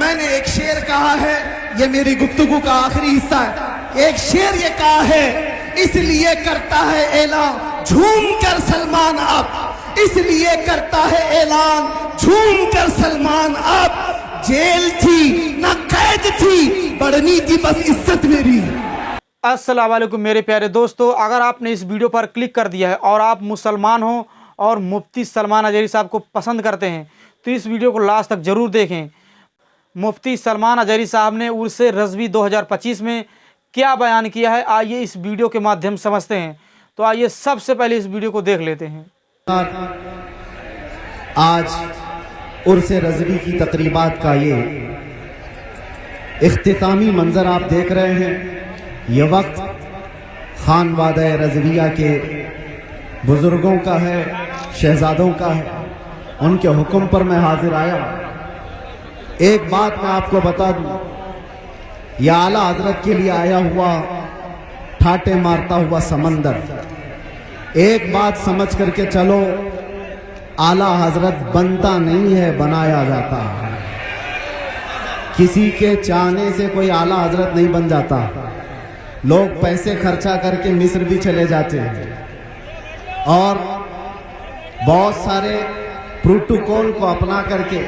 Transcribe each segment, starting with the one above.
मैंने एक शेर कहा है, ये मेरी गुफ्तगू का आखिरी हिस्सा है। एक शेर ये कहा है, इसलिए करता है ऐलान झूम कर सलमान अब, इसलिए करता है ऐलान झूम कर सलमान अब। जेल थी ना कैद थी, बढ़नी थी बस इज्जत मेरी। अस्सलाम वालेकुम मेरे प्यारे दोस्तों, अगर आपने इस वीडियो पर क्लिक कर दिया है और आप मुसलमान हो और मुफ्ती सलमान अजहरी साहब को पसंद करते हैं तो इस वीडियो को लास्ट तक ज़रूर देखें। मुफ्ती सलमान अजहरी साहब ने उर्स रज़वी 2025 में क्या बयान किया है, आइए इस वीडियो के माध्यम से समझते हैं। तो आइए सबसे पहले इस वीडियो को देख लेते हैं। आज उर्स रज़वी की तकरीबात का ये इख्तितामी मंजर आप देख रहे हैं। ये वक्त खानवादा रज़विया के बुजुर्गों का है, शहजादों का है। उनके हुक्म पर मैं हाजिर आया। एक बात मैं आपको बता दूं, यह आला हजरत के लिए आया हुआ ठाटे मारता हुआ समंदर। एक बात समझ करके चलो, आला हजरत बनता नहीं है, बनाया जाता है। किसी के चाहने से कोई आला हजरत नहीं बन जाता। लोग पैसे खर्चा करके मिस्र भी चले जाते हैं और बहुत सारे प्रोटोकॉल को अपना करके,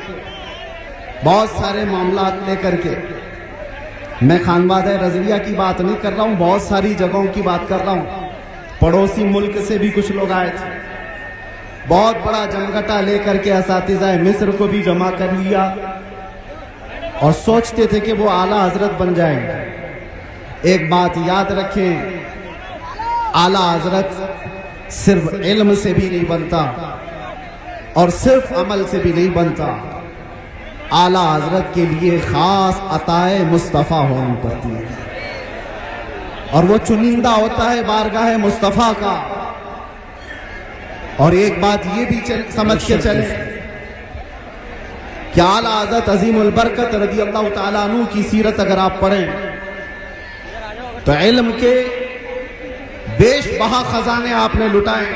बहुत सारे मामला लेकर के, मैं खानवादा रज़विया की बात नहीं कर रहा हूँ, बहुत सारी जगहों की बात कर रहा हूँ। पड़ोसी मुल्क से भी कुछ लोग आए थे, बहुत बड़ा जमघटा लेकर के असातिज़ा मिस्र को भी जमा कर लिया और सोचते थे कि वो आला हजरत बन जाएंगे। एक बात याद रखें, आला हजरत सिर्फ इल्म से भी नहीं बनता और सिर्फ अमल से भी नहीं बनता। आला हजरत के लिए खास अताए मुस्तफ़ा होनी पड़ती है और वो चुनिंदा होता है बारगाह मुस्तफ़ा का। और एक बात ये भी समझ के चले कि आला हजरत अजीमुल बरकत रज़ी अल्लाह तआला अन्हु की सीरत अगर आप पढ़ें तो इल्म के बेशबहा खजाने आपने लुटाए,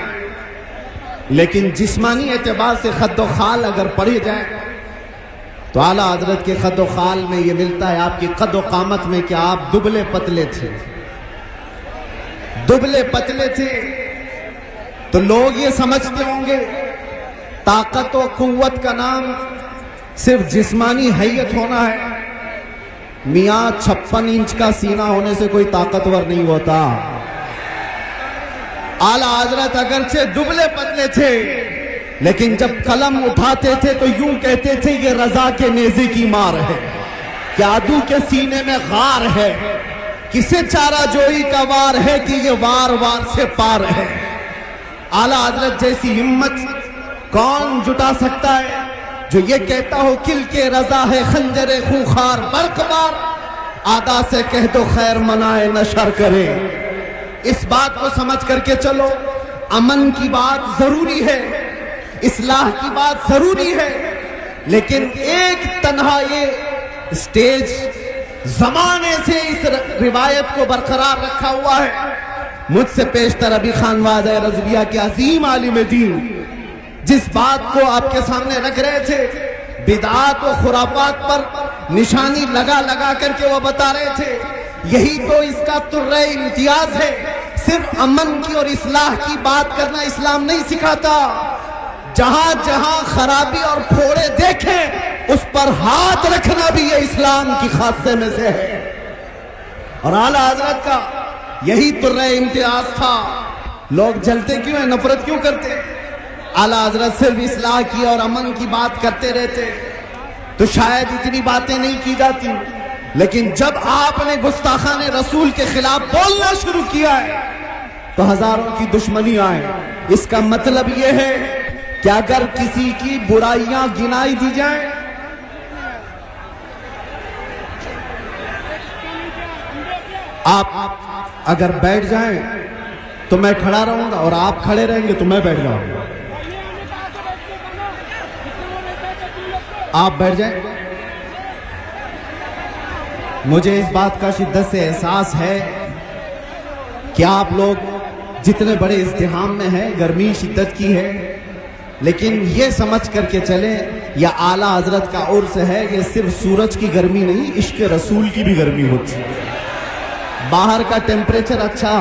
लेकिन जिस्मानी एतबार से खद्दो खाल अगर पढ़ी जाए तो आला हजरत के खद्दो खाल में ये मिलता है आपकी कद्दो कामत में कि आप दुबले पतले थे। दुबले पतले थे तो लोग ये समझते होंगे ताकत और कुव्वत का नाम सिर्फ जिस्मानी हैयत होना है। मियाँ 56 इंच का सीना होने से कोई ताकतवर नहीं होता। आला हजरत अगरचे दुबले पतले थे, लेकिन जब कलम उठाते थे तो यूं कहते थे ये रजा के नेज़े की मार है, जादू के सीने में गार है, किसे चारा जोई का वार है कि ये वार वार से पार है। आला हजरत जैसी हिम्मत कौन जुटा सकता है जो ये कहता हो किल के रजा है खंजरे खूंखार बरकबार, आदा से कह दो खैर मनाए न शर करे। इस बात को समझ करके चलो, अमन की बात जरूरी है, इस्लाह की बात जरूरी है, लेकिन एक तन्हा ये स्टेज जमाने से इस रिवायत को बरकरार रखा हुआ है। मुझसे पेशतर अभी खानवादा रज़विया के अजीम आलिम दीन जिस बात को आपके सामने रख रहे थे, बिदआत और खुराफात पर निशानी लगा लगा करके वो बता रहे थे, यही तो इसका तुर्रे इम्तियाज है। सिर्फ अमन की और इस्लाह की बात करना इस्लाम नहीं सिखाता। जहां जहां खराबी और फोड़े देखें उस पर हाथ रखना भी ये इस्लाम की खासे में से है। और आला हजरत का यही तुर्रे इम्तियाज था। लोग जलते क्यों हैं, नफरत क्यों करते हैं? आला हजरत सिर्फ इस्लाह की और अमन की बात करते रहते तो शायद इतनी बातें नहीं की जाती, लेकिन जब आपने गुस्ताखाने रसूल के खिलाफ बोलना शुरू किया है तो हजारों की दुश्मनी आए। इसका मतलब यह है कि अगर किसी की बुराइयां गिनाई दी जाए, आप अगर बैठ जाएं तो मैं खड़ा रहूंगा और आप खड़े रहेंगे तो मैं बैठ जाऊंगा। आप बैठ जाएं। मुझे इस बात का शिद्दत से एहसास है कि आप लोग जितने बड़े इज़्तिहाम में हैं, गर्मी शिद्दत की है, लेकिन ये समझ करके चलें यह आला हजरत का उर्स है। ये सिर्फ सूरज की गर्मी नहीं, इश्क रसूल की भी गर्मी होती है। बाहर का टेम्परेचर अच्छा,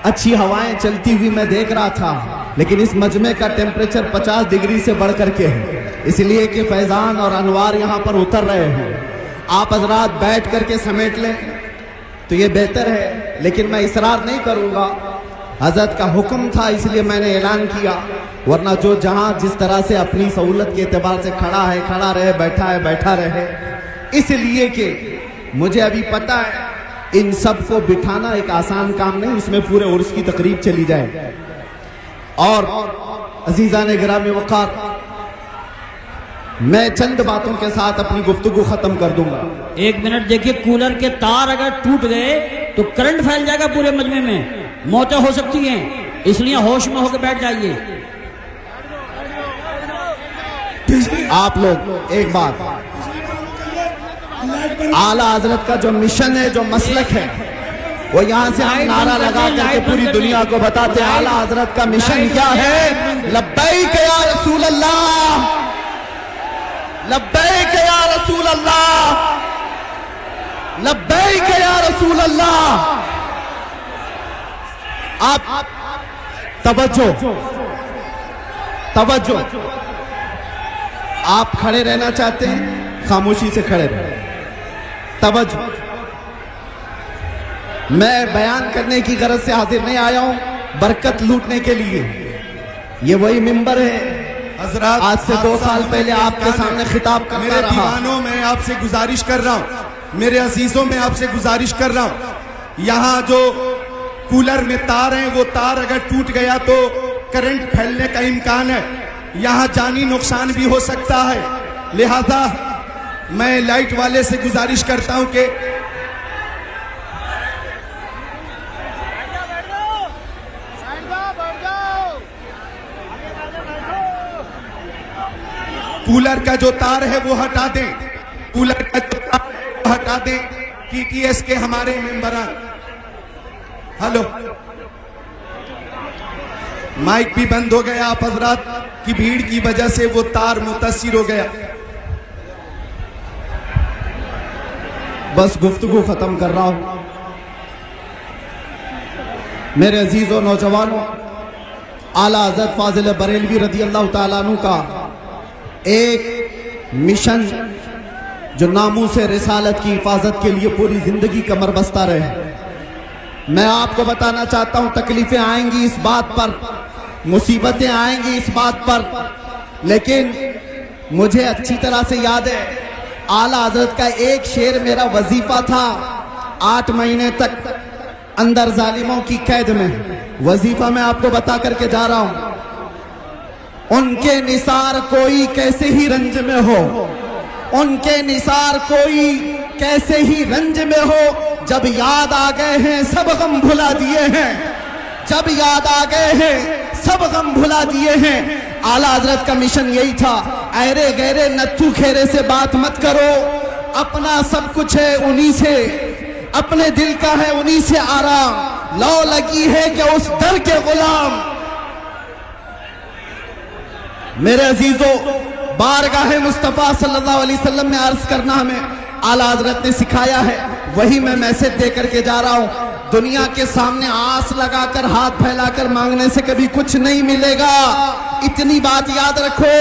अच्छी हवाएं चलती हुई मैं देख रहा था, लेकिन इस मजमे का टेम्परेचर 50 डिग्री से बढ़ करके है, इसलिए कि फैजान और अनवार यहाँ पर उतर रहे हैं। आप हजरात बैठ करके समेट लें तो ये बेहतर है, लेकिन मैं इसरार नहीं करूँगा। हजरत का हुक्म था इसलिए मैंने ऐलान किया, वरना जो जहां जिस तरह से अपनी सहूलत के एतबार से खड़ा है खड़ा रहे, बैठा है बैठा रहे। इसलिए कि मुझे अभी पता है इन सब को बिठाना एक आसान काम नहीं, इसमें पूरे उर्स की तकरीब चली जाए। और अजीजान गिरामी वक़ार, मैं चंद बातों के साथ अपनी गुफ्तगू खत्म कर दूंगा। 1 मिनट देखिए, कूलर के तार अगर टूट गए तो करंट फैल जाएगा पूरे मजमे में, मौतें हो सकती हैं, इसलिए होश में होकर बैठ जाइए। आप लोग एक बात, आला हजरत का जो मिशन है, जो मसलक है, वो यहाँ से हम नारा लगा करके पूरी दुनिया को बताते हैं आला हजरत का मिशन क्या है। लब्बैक या रसूल अल्लाह, लब्बैक या रसूल अल्लाह, लब्बैक या रसूल अल्लाह। आप तवज्जो, तवज्जो। आप खड़े रहना चाहते हैं, खामोशी से खड़े रहे। तवज्जो। मैं बयान करने की गरज से हाजिर नहीं आया हूं, बरकत लूटने के लिए। ये वही मिंबर है हजरात, आज से 2 साल पहले आपके सामने खिताब करता मेरे रहा। दीवानों में आपसे गुजारिश कर रहा हूं, मेरे अजीजों में आपसे गुजारिश कर रहा हूं, यहाँ जो कूलर में तार हैं, वो तार अगर टूट गया तो करंट फैलने का इम्कान है, यहाँ जानी नुकसान भी हो सकता है। लिहाजा मैं लाइट वाले से गुजारिश करता हूं कि कूलर का जो तार है वो हटा दें, कूलर का जो तार है वो हटा दें। TTS के हमारे मेंबरान, हेलो, माइक भी बंद हो गया, आप हजरात की भीड़ की वजह से वो तार मुतासिर हो गया। बस गुफ्तगू खत्म कर रहा हूं। मेरे अजीजों नौजवानों, आला हज़रत फाजिल बरेलवी रदी अल्लाह तआला अन्हु का एक मिशन जो नामूस से रिसालत की हिफाजत के लिए पूरी जिंदगी कमर बस्ता रहे। मैं आपको बताना चाहता हूं, तकलीफें आएंगी इस बात पर, मुसीबतें आएंगी इस बात पर, लेकिन मुझे अच्छी तरह से याद है आला हजरत का एक शेर मेरा वजीफा था 8 महीने तक अंदर जालिमों की कैद में। वजीफा मैं आपको बता करके जा रहा हूं। उनके निसार कोई कैसे ही रंज में हो, उनके निसार कोई कैसे ही रंज में हो, जब याद आ गए हैं सब गम भुला दिए हैं, जब याद आ गए हैं सब गम भुला दिए हैं। आला हजरत का मिशन यही था, ऐरे गहरे नत्थू खेरे से बात मत करो, अपना सब कुछ है उन्हीं से, अपने दिल का है उन्हीं से आराम, लौ लगी है कि उस दर के गुलाम। मेरे अजीजों, बारगाह मुस्तफा सल्लल्लाहु अलैहि वसल्लम में अर्ज करना हमें आला हजरत ने सिखाया है, वही मैं मैसेज दे करके जा रहा हूं। दुनिया के सामने आस लगाकर हाथ फैलाकर मांगने से कभी कुछ नहीं मिलेगा। इतनी बात याद रखो,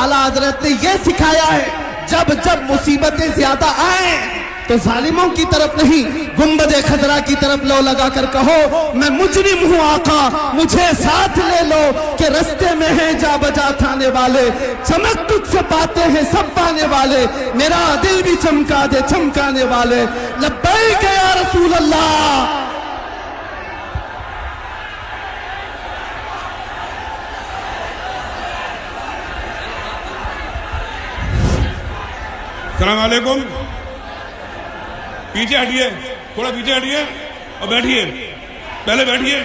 आला हजरत ने यह सिखाया है, जब जब मुसीबतें ज्यादा आए तो जालिमों की तरफ नहीं, गुंबदे खजरा की तरफ लो लगाकर कहो, मैं मुजरिम हूं आका, मुझे साथ ले लो कि रस्ते में है जा बजा थाने वाले, चमक तुझसे पाते हैं सब पाने वाले, मेरा दिल भी चमका दे चमकाने वाले। लब्बैक या रसूल अल्लाह। अस्सलाम वालेकुम। पीछे हटिए, थोड़ा पीछे हटिए और बैठिए, पहले बैठिए,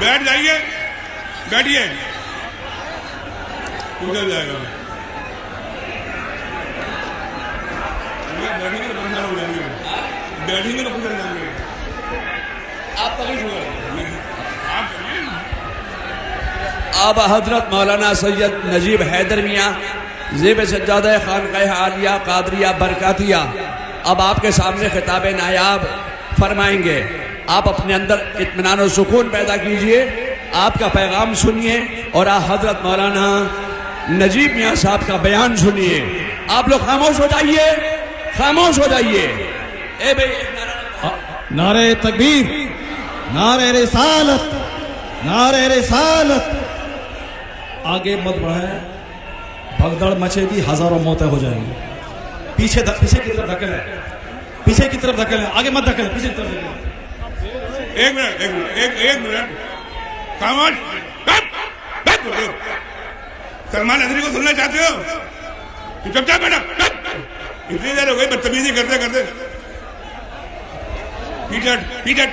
बैठ जाइए, बैठिए, उधर जाएगा, बैठेंगे तो परेशान हो जाएंगे, बैठेंगे तो परेशान जाएंगे। आप तभी अब हजरत मौलाना सैयद नजीब हैदर मियाँ ज़ेब सज्जादा खानकाह आलिया कादरिया बरकातिया अब आपके सामने खिताब नायाब फरमाएंगे। आप अपने अंदर इत्मीनान और सुकून पैदा कीजिए, आपका पैगाम सुनिए और हजरत मौलाना नजीब मियाँ साहब का बयान सुनिए। आप लोग खामोश हो जाइए, खामोश हो जाइए। ए भाई नारे तकबीर, नारे रिसालत, नारे रिसालत। आगे मत बढ़ाएं, भगदड़ मचेगी, हजारों मौतें हो जाएंगी। पीछे की तरफ धकेलें, पीछे की तरफ धकेलें, आगे मत धकेलें, पीछे की तरफ धकेलें। एक मिनट खामोश। सलमान अदरी को सुनना चाहते हो कि चुपचाप बैठो? इतनी देर हो गई बदतमीजी करते करते। पीछे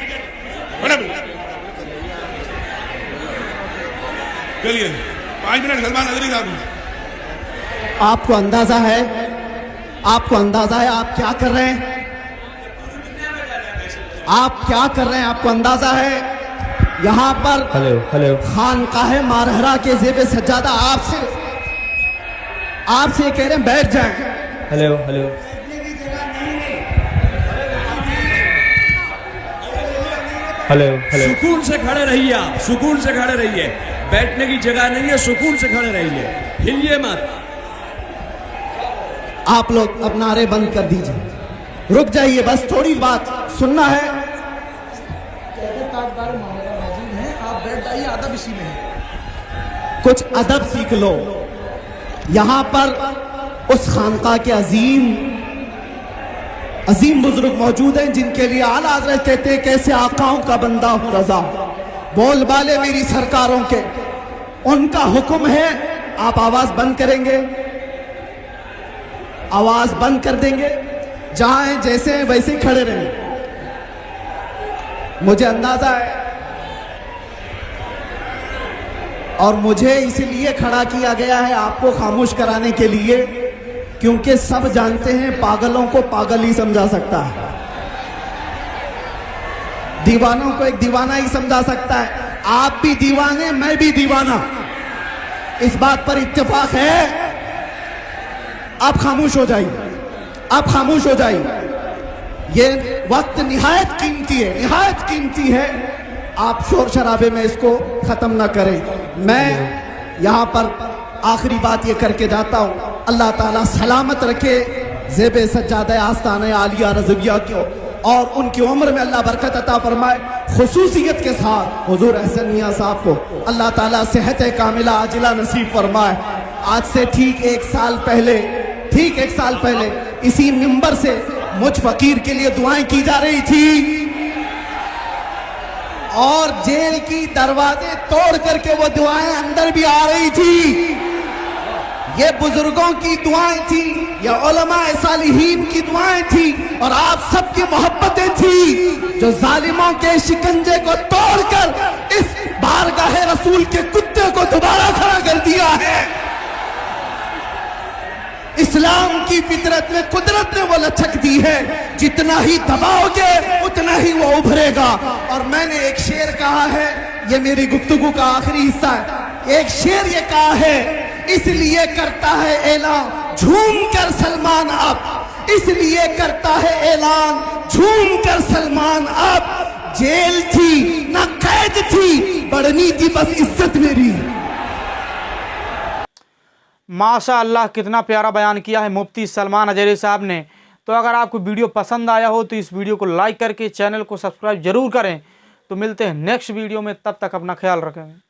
चलिए 5 मिनट सलमान अदरी साहब। आपको अंदाजा है, आपको अंदाजा है आप क्या कर रहे हैं? आप क्या कर रहे हैं? आपको अंदाजा है? यहां पर हेलो खानकाह मारहरा के ज़ेब सज्जादा आपसे कह रहे हैं बैठ जाएं। हेलो सुकून से खड़े रहिए, आप सुकून से खड़े रहिए, बैठने की जगह नहीं है, सुकून से खड़े रहिए, हिलिए मत। आप लोग अब नारे बंद कर दीजिए, रुक जाइए, बस थोड़ी बात सुनना है। आप बैठ जाइए, अदब इसी में है, कुछ अदब सीख लो। यहां पर उस खानका के अजीम बुजुर्ग मौजूद हैं जिनके लिए आला हज़रत कहते हैं कैसे आकाओं का बंदा हूं रजा, बोल बाले मेरी सरकारों के, उनका हुक्म है। आप आवाज बंद करेंगे, आवाज बंद कर देंगे, जहां हैं जैसे हैं वैसे ही खड़े रहें। मुझे अंदाजा है और मुझे इसलिए खड़ा किया गया है आपको खामोश कराने के लिए, क्योंकि सब जानते हैं पागलों को पागल ही समझा सकता है, दीवानों को एक दीवाना ही समझा सकता है। आप भी दीवाने, मैं भी दीवाना, इस बात पर इत्तेफाक है। आप खामोश हो जाइए, आप खामोश हो जाइए, ये वक्त निहायत कीमती है, निहायत कीमती है। आप शोर शराबे में इसको खत्म ना करें। मैं यहाँ पर आखिरी बात ये करके जाता हूँ, अल्लाह ताला सलामत रखे ज़ेब सज्जादा आस्ताने आलिया रज़विया को और उनकी उम्र में अल्लाह बरकत अता फरमाए। खुसूसियत के साथ हुजूर अहसन मियाँ साहब को अल्लाह ताला सेहत कामिला आजिला नसीब फरमाए। आज से ठीक एक साल पहले इसी मिंबर से मुझ फकीर के लिए दुआएं की जा रही थी और जेल की दरवाजे तोड़ करके वो दुआएं अंदर भी आ रही थी। ये बुजुर्गों की दुआएं थी, ये उलमा सालिहीन की दुआएं थी और आप सबकी मोहब्बतें थी जो जालिमों के शिकंजे को तोड़कर इस बारगाह रसूल के कुत्ते को दोबारा खड़ा कर दिया है। इस्लाम की फितरत में कुदरत ने वो लचक दी है, जितना ही दबाओगे उतना ही वो उभरेगा। और मैंने एक शेर कहा है, ये मेरी गुफ्तगू का आखिरी हिस्सा है। एक शेर ये कहा है, इसलिए करता है ऐलान झूम कर सलमान अब, इसलिए करता है ऐलान झूम कर सलमान अब, जेल थी ना कैद थी, बढ़नी थी बस इज्जत मेरी। माशा अल्लाह, कितना प्यारा बयान किया है मुफ्ती सलमान अजहरी साहब ने। तो अगर आपको वीडियो पसंद आया हो तो इस वीडियो को लाइक करके चैनल को सब्सक्राइब जरूर करें। तो मिलते हैं नेक्स्ट वीडियो में, तब तक अपना ख्याल रखें।